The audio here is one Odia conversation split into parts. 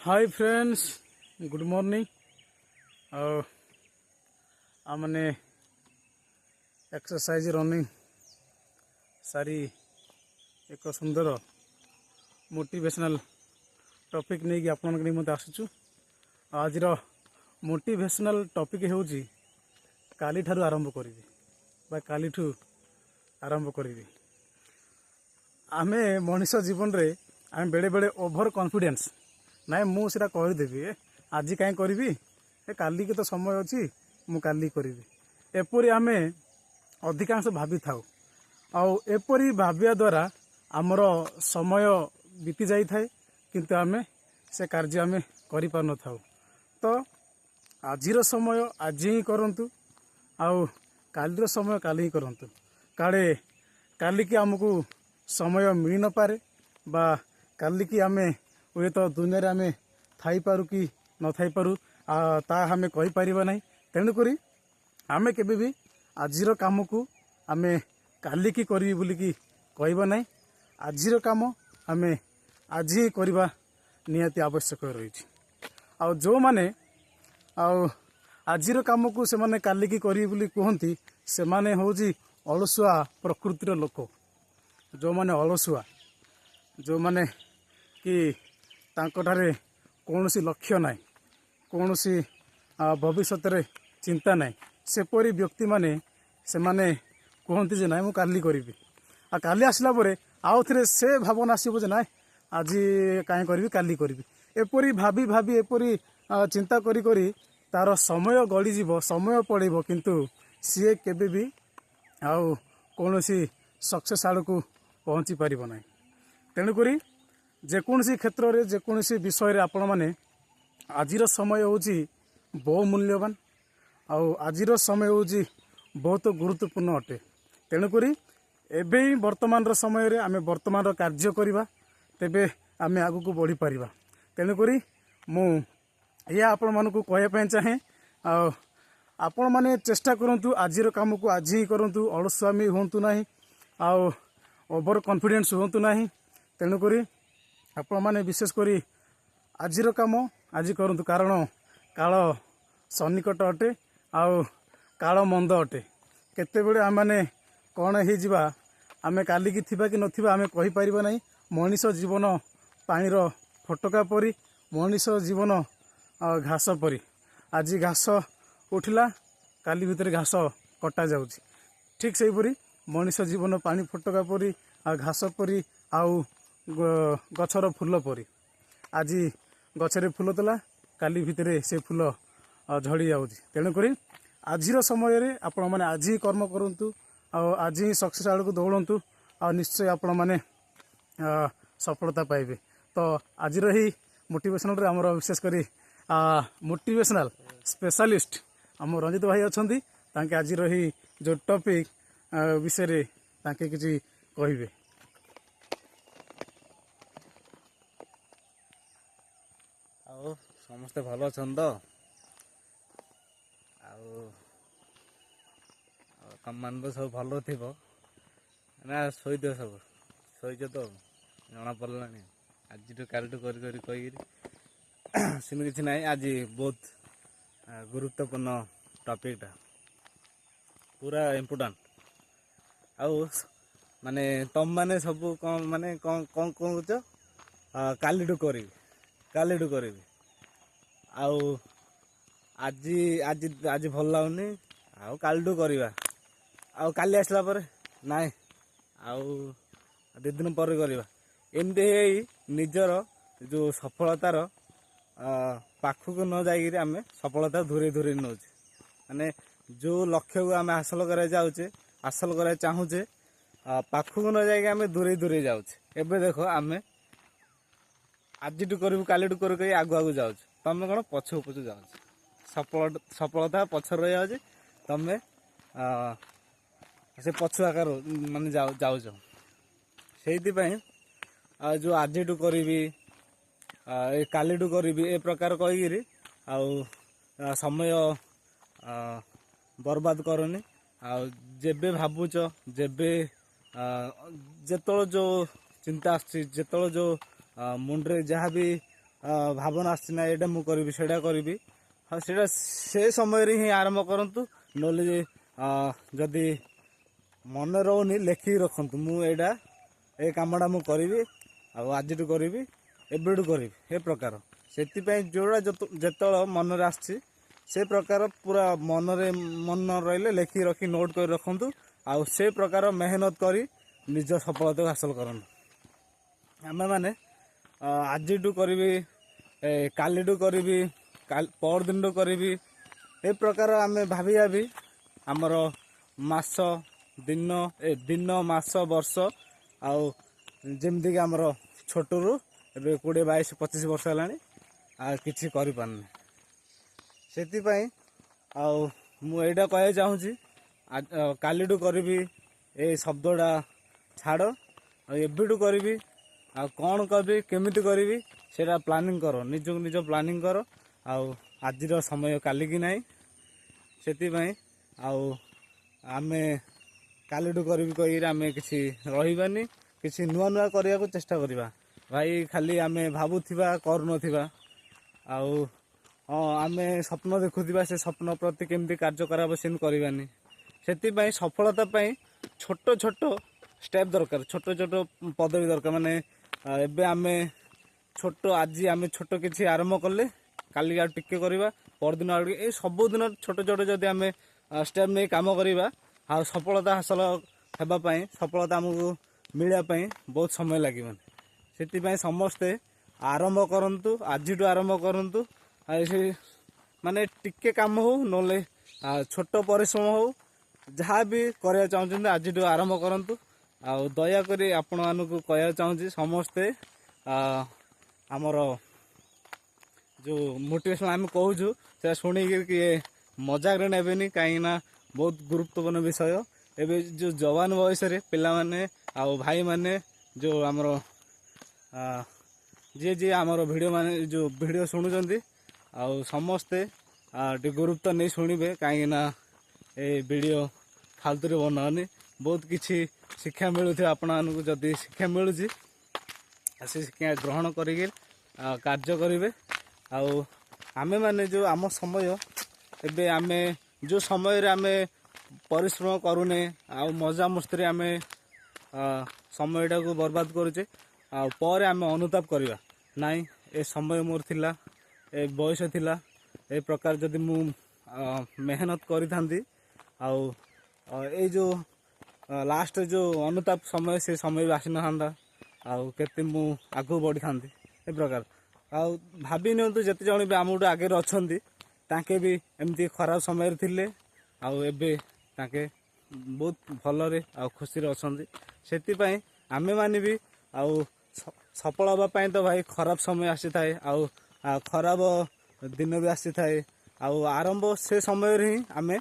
Hi friends, good morning. मैंने एक्सरसाइज रनिंग सारी एक सुंदर मोटिवेशनल टॉपिक नहीं कि आपण मत आसुचु। आज मोटिवेशनल टॉपिक होउची काली ठारू आरंभ करी बा काली ठू आरंभ करी। आमे मनुष्य जीवन रे आमे बेले बेले ओभर कॉन्फिडेंस नाइ मुझे करदेवी आज कहीं करी काली के तो समय अच्छी मु काली करी एपरी आमे अधिकांश भाभी थाउ एपरी भाविया द्वारा आमर समय बीती जाई थाए किंतु आमे से कार्य आमे करि पार न थाउ। तो आजिर समय आज ही करंतु आउ कालीर समय काली ही करंतु। काले काली की आमको समय मिल न पारे बा काली की आमे हुए तो दुनिया रे आमे थाई पारू कि न थाई पारू ता आमे कहि परिबा नै। तेणुक आमे केबे भी आजिर काम को आमे काली की करी बोली कि कहबा नै। आजिर काम आमे आज ही करबा निहाती आवश्यक रही। आ जो माने आजिर काम को से माने काली की करी बोली कहंती से माने होजी अलसुआ प्रकृतिर लोक। जो माने अलसुआ जो माने कि तांकोठारे कौनसी लक्ष्य नाई कौनसी भविष्यत रे चिंता नाई सेपरी व्यक्ति माने से माने कहते जे नाई मु काली करी आ काली आसला परे आउ थे से भावना आसब जे नाई आज कहीं करी काली करी एपरी भाभी भाभी एपरी चिंता करी करी तार समय गड़ी जीव समय पड़ेब किंतु सी केबे भी आउ कौनसी सक्सेस आड़ को पहुँची पारिब नाई। तेणुक जेकोसी क्षेत्र में जेकोसी विषय रे आपण माने आजिर समय होची बहु मूल्यवान आजिर समय होची बहुत गुरुत्वपूर्ण अटे। तेणुक एबे ही वर्तमान रो समय रे आमे वर्तमान रो कार्य करिबा तेबे आमे आगु को बढ़ी परिबा। तेणुक मु या आपण मानकु कहया पय चाहे आपण माने चेष्टा करंतु आजिर काम को आज ही करंतु अलस्वामी होंतु नाही ओवर कॉन्फिडेंस होंतु नाही। तेणुक आपण माने विशेष करी आजिर काम आज करंतु कारण काल सन्निकट अटे काल मंद अटे। केते बेले आम माने कौन हो जिबा आमे काली की थिबा कि नथिबा आमे कहि परिबा नाही। मनीष जीवन पानीर फटका परी मनीष जीवन घास परी आज घास उठिला काली भितर घास कटा जाउची। ठीक से परी मनीष जीवन पानी फटका परी घास परी आउ गछर फूल परी आज गछरे फूल तला काली भितरे से फूल झड़ी जाउची। तेणुक आजिर समय रे आपण माने आज ही कर्म करंतु आज ही सक्सेस आड़ को दौड़ंतु निश्चय आपण माने सफलता पाइबे। तो आजिर ही मोटिवेशनल रे हमर विशेष करी मोटिवेशनल स्पेशलिस्ट हम रंजित भाई अछंती तांके आजिर ही जो टॉपिक विषय रे तांके किछि कहिबे। समस्ते भल अच्छा तो कम मान तो सब भल थी ना शोद सब शोच तो जना पड़ा आज काल कही सेम कि ना आज बहुत गुरुत्वपूर्ण टॉपिक टा पूरा इम्पोर्टेंट आउ माने तुम माने सब कौन माने कौन कौन कौच काली करी आउ आज आज आज भल लगुनि आउ कालू करवा आउ काली आसला पर नाई आउ दि दिन पर करवा एमती निजर जो सफलतार पाखक न जाइए आम सफलता धूरे धूरे नौ माने जो लक्ष्य को आम हासिल कर हासिल कर चाहूचे पाखक न जाइए आम दूरे दूरे जाऊे। एबे देख आम आज करू काली कर आगु आगु जाऊँ तमें कौन पछू पछू जाऊँ सफलता पछर रही जाऊँ तमें से पछु आकार माने जाऊच से जो आज करी काली करी ए प्रकार कहीकि समय बर्बाद करनी जेबे भावुच जेबे जेतल जो चिंता आसुची जेतल जो मुंडरे जहाँ भी ଭାବନା ଆସିଛି ନା ଏଇଟା ମୁଁ କରିବି ସେଇଟା କରିବି, ହଁ ସେଇଟା ସେ ସମୟରେ ହିଁ ଆରମ୍ଭ କରନ୍ତୁ। ନହେଲେ ଯଦି ମନେ ରହୁନି ଲେଖିକି ରଖନ୍ତୁ, ମୁଁ ଏଇଟା ଏ କାମଟା ମୁଁ କରିବି, ଆଉ ଆଜିଠୁ କରିବି, ଏବେଠୁ କରିବି, ଏ ପ୍ରକାର। ସେଥିପାଇଁ ଯେଉଁଟା ଯେତେବେଳେ ମନରେ ଆସିଛି ସେ ପ୍ରକାର ପୁରା ମନ ରହିଲେ ଲେଖିକି ରଖି ନୋଟ୍ କରି ରଖନ୍ତୁ। ଆଉ ସେ ପ୍ରକାର ମେହନତ କରି ନିଜ ସଫଳତାକୁ ହାସଲ କରନ୍ତୁ। ଆମେମାନେ ଆଜିଠୁ କରିବି, କାଲିଠୁ କରିବି, ପରଦିନଠୁ କରିବି, ଏ ପ୍ରକାର ଆମେ ଭାବି ଆମର ମାସ ଦିନ ମାସ ବର୍ଷ, ଆଉ ଯେମିତିକି ଆମର ଛୋଟରୁ ଏବେ 20, 22, 25 ବର୍ଷ ହେଲାଣି ଆଉ କିଛି କରିପାରୁନି। ସେଥିପାଇଁ ଆଉ ମୁଁ ଏଇଟା କହିବାକୁ ଚାହୁଁଛି, କାଲିଠୁ କରିବି ଏ ଶବ୍ଦଟା ଛାଡ଼, ଆଉ ଏବେଠୁ କରିବି, ଆଉ କ'ଣ କରିବି, କେମିତି କରିବି ସେଇଟା ପ୍ଲାନିଂ କର, ନିଜକୁ ନିଜ ପ୍ଲାନିଂ କର। ଆଉ ଆଜିର ସମୟ କାଲିକି ନାହିଁ। ସେଥିପାଇଁ ଆଉ ଆମେ କାଲିଠୁ କରିବି କହିକିରି ଆମେ କିଛି ରହିବାନି, କିଛି ନୂଆ କରିବାକୁ ଚେଷ୍ଟା କରିବା ଭାଇ। ଖାଲି ଆମେ ଭାବୁଥିବା କରୁନଥିବା, ଆଉ ହଁ ଆମେ ସ୍ୱପ୍ନ ଦେଖୁଥିବା, ସେ ସ୍ୱପ୍ନ ପ୍ରତି କେମିତି କାର୍ଯ୍ୟ କରାହବ ସେମିତି କରିବାନି। ସେଥିପାଇଁ ସଫଳତା ପାଇଁ ଛୋଟ ଛୋଟ ଷ୍ଟେପ୍ ଦରକାର, ଛୋଟ ଛୋଟ ପଦବୀ ଦରକାର। ମାନେ ଏବେ ଆମେ ଆଜି ଆମେ ଛୋଟ କିଛି ଆରମ୍ଭ କଲେ, କାଲି ଆଉ ଟିକେ କରିବା, ପରଦିନ ଆଉ ଟିକେ, ଏଇ ସବୁଦିନ ଛୋଟ ଛୋଟ ଯଦି ଆମେ ଷ୍ଟେପ୍ ନେଇ କାମ କରିବା, ଆଉ ସଫଳତା ହାସଲ ହେବା ପାଇଁ, ସଫଳତା ଆମକୁ ମିଳିବା ପାଇଁ ବହୁତ ସମୟ ଲାଗିବନି। ସେଥିପାଇଁ ସମସ୍ତେ ଆରମ୍ଭ କରନ୍ତୁ, ଆଜିଠୁ ଆରମ୍ଭ କରନ୍ତୁ। ଆଉ ସେ ମାନେ ଟିକେ କାମ ହଉ, ନହେଲେ ଛୋଟ ପରିଶ୍ରମ ହଉ, ଯାହା ବି କରିବାକୁ ଚାହୁଁଛନ୍ତି ଆଜିଠୁ ଆରମ୍ଭ କରନ୍ତୁ। ଆଉ ଦୟାକରି ଆପଣମାନଙ୍କୁ କହିବାକୁ ଚାହୁଁଛି, ସମସ୍ତେ ଆମର ଯେଉଁ ମୋଟିଭେସନ୍ ଆମେ କହୁଛୁ ସେଟା ଶୁଣିକି କିଏ ମଜାକରେ ନେବେନି, କାହିଁକିନା ବହୁତ ଗୁରୁତ୍ୱପୂର୍ଣ୍ଣ ବିଷୟ। ଏବେ ଯେଉଁ ଯବାନ ବୟସରେ ପିଲାମାନେ ଆଉ ଭାଇମାନେ ଯେଉଁ ଆମର ଯିଏ ଆମର ଯେଉଁ ଭିଡ଼ିଓ ଶୁଣୁଛନ୍ତି, ଆଉ ସମସ୍ତେ ଟିକେ ଗୁରୁତ୍ୱ ନେଇ ଶୁଣିବେ, କାହିଁକିନା ଏ ଭିଡ଼ିଓ ଫାଲତୁରେ ବନାଉନି। ବହୁତ କିଛି ଶିକ୍ଷା ମିଳୁଥିବ ଆପଣମାନଙ୍କୁ। ଯଦି ଶିକ୍ଷା ମିଳୁଛି ସେ ଶିକ୍ଷା ଗ୍ରହଣ କରିକି କାର୍ଯ୍ୟ କରିବେ। ଆଉ ଆମେମାନେ ଯେଉଁ ଆମ ସମୟ, ଏବେ ଆମେ ଯେଉଁ ସମୟରେ ଆମେ ପରିଶ୍ରମ କରୁନେ, ଆଉ ମଜାମସ୍ତିରେ ଆମେ ସମୟଟାକୁ ବର୍ବାଦ କରୁଛେ, ଆଉ ପରେ ଆମେ ଅନୁତାପ କରିବା, ନାଇଁ ଏ ସମୟ ମୋର ଥିଲା, ଏ ବୟସ ଥିଲା, ଏ ପ୍ରକାର ଯଦି ମୁଁ ମେହନତ କରିଥାନ୍ତି, ଆଉ ଏଇ ଯେଉଁ ଲାଷ୍ଟରେ ଯେଉଁ ଅନୁତାପ ସମୟ, ସେ ସମୟ ବି ଆସିନଥାନ୍ତା, ଆଉ କେତେ ମୁଁ ଆଗକୁ ବଢ଼ିଥାନ୍ତି, ଏ ପ୍ରକାର। ଆଉ ଭାବି ନିଅନ୍ତୁ, ଯେତେ ଜଣ ବି ଆମଠୁ ଆଗରେ ଅଛନ୍ତି, ତାଙ୍କେ ବି ଏମିତି ଖରାପ ସମୟରେ ଥିଲେ, ଆଉ ଏବେ ତାଙ୍କେ ବହୁତ ଭଲରେ ଆଉ ଖୁସିରେ ଅଛନ୍ତି। ସେଥିପାଇଁ ଆମେମାନେ ବି ଆଉ ସଫଳ ହେବା ପାଇଁ ତ ଭାଇ ଖରାପ ସମୟ ଆସିଥାଏ, ଆଉ ଖରାପ ଦିନ ବି ଆସିଥାଏ। ଆଉ ଆରମ୍ଭ ସେ ସମୟରେ ହିଁ ଆମେ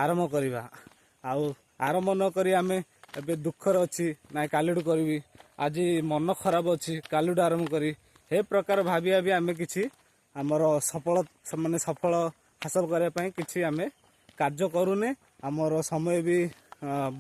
ଆରମ୍ଭ କରିବା। ଆଉ ଆରମ୍ଭ ନ କରି ଆମେ ଏବେ ଦୁଃଖରେ ଅଛି, ନାଇଁ କାଲିଠୁ କରିବି, ଆଜି ମନ ଖରାପ ଅଛି, କାଲିଠୁ ଆରମ୍ଭ କରି, ଏ ପ୍ରକାର ଭାବି ଆମେ କିଛି ଆମର ସଫଳ ହାସଲ କରିବା ପାଇଁ କିଛି ଆମେ କାର୍ଯ୍ୟ କରୁନେ। ଆମର ସମୟ ବି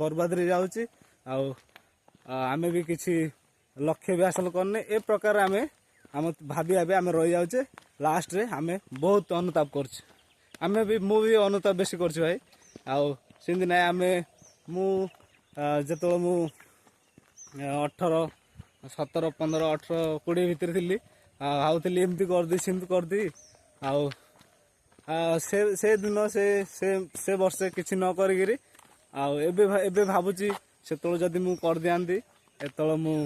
ବର୍ବାଦରେ ଯାଉଛି, ଆଉ ଆମେ ବି କିଛି ଲକ୍ଷ୍ୟ ବି ହାସଲ କରୁନେ। ଏ ପ୍ରକାର ଆମେ ଭାବି ଆମେ ରହିଯାଉଛେ, ଲାଷ୍ଟରେ ଆମେ ବହୁତ ଅନୁତାପ କରୁଛେ। ମୁଁ ବି ଅନୁତାପ ବେଶୀ କରୁଛି ଭାଇ। ଆଉ ସେମିତି ନାହିଁ, ଯେତେବେଳେ ମୁଁ 18, 17, 15, 18, 20 ଭିତରେ ଥିଲି, ଭାବୁଥିଲି ଏମିତି କରିଦେବି, ସେମିତି କରିଦେବି। ଆଉ ସେ ଦିନ ସେ ବର୍ଷେ କିଛି ନ କରିକିରି, ଆଉ ଏବେ ଭାବୁଛି ସେତେବେଳେ ଯଦି ମୁଁ କରିଦିଆନ୍ତି, ଏତେବେଳେ ମୁଁ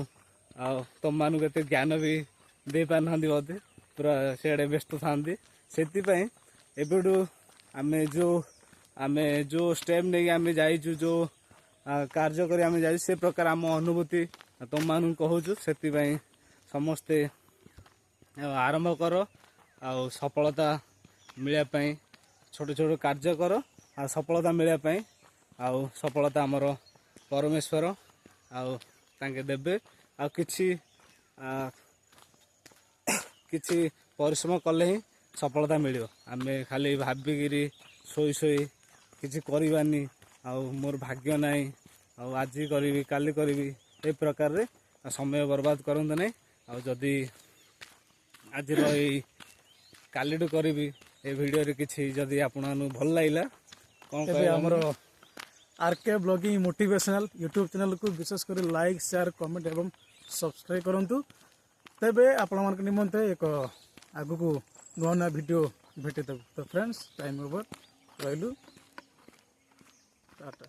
ଆଉ ତମମାନଙ୍କୁ ଏତେ ଜ୍ଞାନ ବି ଦେଇପାରିଥାନ୍ତି, ବୋଧେ ପୁରା ସେଆଡ଼େ ବ୍ୟସ୍ତ ଥାନ୍ତି। ସେଥିପାଇଁ ଏବେଠୁ ଆମେ ଯେଉଁ ଷ୍ଟେପ୍ ନେଇକି ଆମେ ଯାଇଛୁ, ଯେଉଁ କାର୍ଯ୍ୟ କରି ଆମେ ଯାଇଛୁ, ସେ ପ୍ରକାର ଆମ ଅନୁଭୂତି ତମମାନଙ୍କୁ କହୁଛୁ। ସେଥିପାଇଁ ସମସ୍ତେ ଆରମ୍ଭ କର, ଆଉ ସଫଳତା ମିଳିବା ପାଇଁ ଛୋଟ ଛୋଟ କାର୍ଯ୍ୟ କର, ଆଉ ସଫଳତା ମିଳିବା ପାଇଁ, ଆଉ ସଫଳତା ଆମର ପରମେଶ୍ୱର ଆଉ ତାଙ୍କେ ଦେବେ। ଆଉ କିଛି ପରିଶ୍ରମ କଲେ ହିଁ ସଫଳତା ମିଳିବ। ଆମେ ଖାଲି ଭାବିକିରି ଶୋଇ କିଛି କରିବାନି, ଆଉ ମୋର ଭାଗ୍ୟ ନାହିଁ, ଆଉ ଆଜି କରିବି, କାଲି କରିବି, ଏ ପ୍ରକାରରେ ସମୟ ବର୍ବାଦ କରନ୍ତୁ ନାହିଁ। ଆଉ ଯଦି ଆଜିର ଏଇ କାଲିଠୁ କରିବି ଏ ଭିଡ଼ିଓରେ କିଛି ଯଦି ଆପଣଙ୍କୁ ଭଲ ଲାଗିଲା କ'ଣ ଏବେ କହିବେ ଆମର ଆର୍କେ ବ୍ଲଗିଂ ମୋଟିଭେସନାଲ ୟୁଟ୍ୟୁବ୍ ଚ୍ୟାନେଲକୁ ବିଶେଷ କରି ଲାଇକ୍ ସେୟାର କମେଣ୍ଟ ଏବଂ ସବସ୍କ୍ରାଇବ୍ କରନ୍ତୁ। ତେବେ ଆପଣମାନଙ୍କ ନିମନ୍ତେ ଏକ ଆଗକୁ ନୂଆ ନୂଆ ଭିଡ଼ିଓ ଭେଟିଦେବୁ। ତ ଫ୍ରେଣ୍ଡସ୍ ଟାଇମ୍ ଓଭର ରହିଲୁ ଟାଟା।